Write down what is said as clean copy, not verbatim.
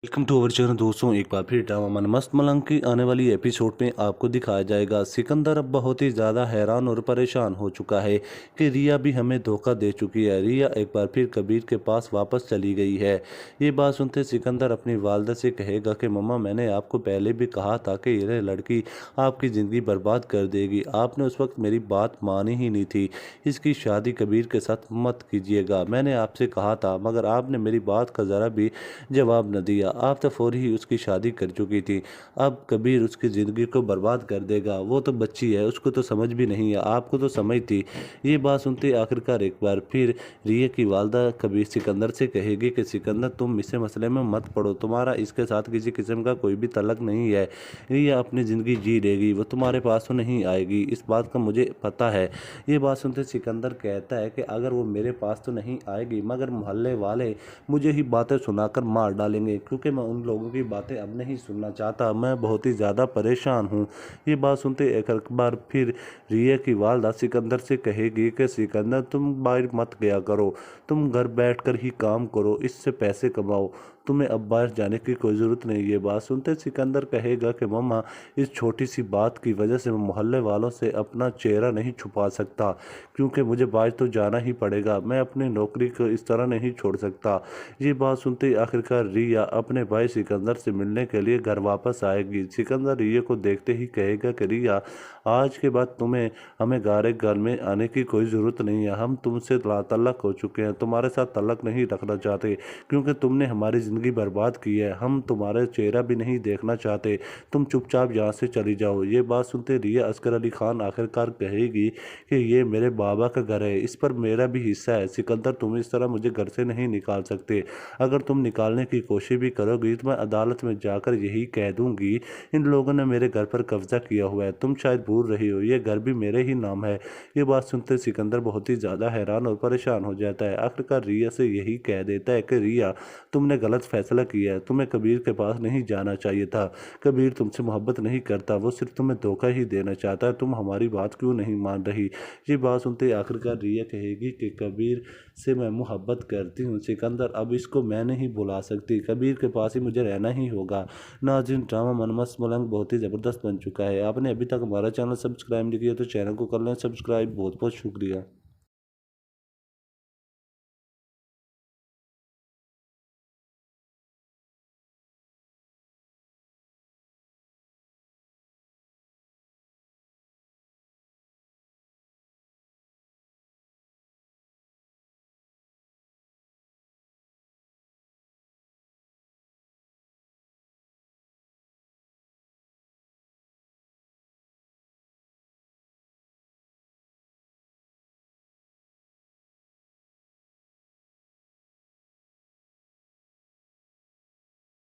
Welcome to our channel दोस्तों। एक बार फिर ड्रामा मन मस्त मलंग की आने वाली एपिसोड में आपको दिखाया जाएगा सिकंदर अब बहुत ही ज़्यादा हैरान और परेशान हो चुका है कि रिया भी हमें धोखा दे चुकी है। रिया एक बार फिर कबीर के पास वापस चली गई है। ये बात सुनते सिकंदर अपनी वालदा से कहेगा कि मम्मा, मैंने आपको पहले भी कहा था कि ये लड़की आपकी ज़िंदगी बर्बाद कर देगी। आपने उस वक्त मेरी बात मानी ही नहीं थी। इसकी शादी कबीर के साथ मत कीजिएगा। मैंने आपसे कहा था, मगर आपने मेरी बात का ज़रा भी जवाब न दिया। आप तो फौरी ही उसकी शादी कर चुकी थी। अब कबीर उसकी ज़िंदगी को बर्बाद कर देगा। वो तो बच्ची है, उसको तो समझ भी नहीं है, आपको तो समझ थी। ये बात सुनते आखिरकार एक बार फिर रिया की वालदा कबीर सिकंदर से कहेगी कि सिकंदर, तुम इसे मसले में मत पड़ो। तुम्हारा इसके साथ किसी किस्म का कोई भी तल्लक नहीं है। रिया अपनी ज़िंदगी जी लेगी, वो तुम्हारे पास तो नहीं आएगी। इस बात का मुझे पता है। ये बात सुनते सिकंदर कहता है कि अगर वो मेरे पास तो नहीं आएगी, मगर मोहल्ले वाले मुझे ही बातें सुनाकर मार डालेंगे, क्योंकि मैं उन लोगों की बातें अब नहीं सुनना चाहता। मैं बहुत ही ज़्यादा परेशान हूँ। ये बात सुनते एक बार फिर रिया की वालदा सिकंदर से कहेगी कि सिकंदर, तुम बाहर मत गया करो, तुम घर बैठकर ही काम करो, इससे पैसे कमाओ, तुम्हें अब बाहर जाने की कोई ज़रूरत नहीं। ये बात सुनते सिकंदर कहेगा कि मम्मा, इस छोटी सी बात की वजह से मैं मोहल्ले वालों से अपना चेहरा नहीं छुपा सकता, क्योंकि मुझे बाहर तो जाना ही पड़ेगा। मैं अपनी नौकरी को इस तरह नहीं छोड़ सकता। ये बात सुनते ही आखिरकार रिया अपने भाई सिकंदर से मिलने के लिए घर वापस आएगी। सिकंदर रिया को देखते ही कहेगा कि रिया, आज के बाद तुम्हें हमें गारे घर में आने की कोई ज़रूरत नहीं है। हम तुमसे तल्लक हो चुके हैं, तुम्हारे साथ तल्लक नहीं रखना चाहते, क्योंकि तुमने हमारी ज़िंदगी बर्बाद की है। हम तुम्हारे चेहरा भी नहीं देखना चाहते। तुम चुपचाप यहाँ से चली जाओ। ये बात सुनते रिया असगर अली खान आखिरकार कहेगी कि ये मेरे बाबा का घर है, इस पर मेरा भी हिस्सा है। सिकंदर, तुम इस तरह मुझे घर से नहीं निकाल सकते। अगर तुम निकालने की कोशिश भी करोगी तो मैं अदालत में जाकर यही कह दूंगी, इन लोगों ने मेरे घर पर कब्जा किया हुआ है। तुम शायद भूल रही हो, ये घर भी मेरे ही नाम है। ये बात सुनते सिकंदर बहुत ही ज़्यादा हैरान और परेशान हो जाता है। आखिरकार रिया से यही कह देता है कि रिया, तुमने गलत फैसला किया है। तुम्हें कबीर के पास नहीं जाना चाहिए था। कबीर तुमसे मोहब्बत नहीं करता, वो सिर्फ तुम्हें धोखा ही देना चाहता है। तुम हमारी बात क्यों नहीं मान रही? ये बात सुनते आखिरकार रिया कहेगी कि कबीर से मैं मोहब्बत करती हूँ सिकंदर, अब इसको मैं नहीं बुला सकती। कबीर के पास ही मुझे रहना ही होगा। नाज़रीन, ड्रामा मन मस्त मलंग बहुत ही ज़बरदस्त बन चुका है। आपने अभी तक हमारा चैनल सब्सक्राइब नहीं किया तो चैनल को कर लें सब्सक्राइब। बहुत बहुत शुक्रिया।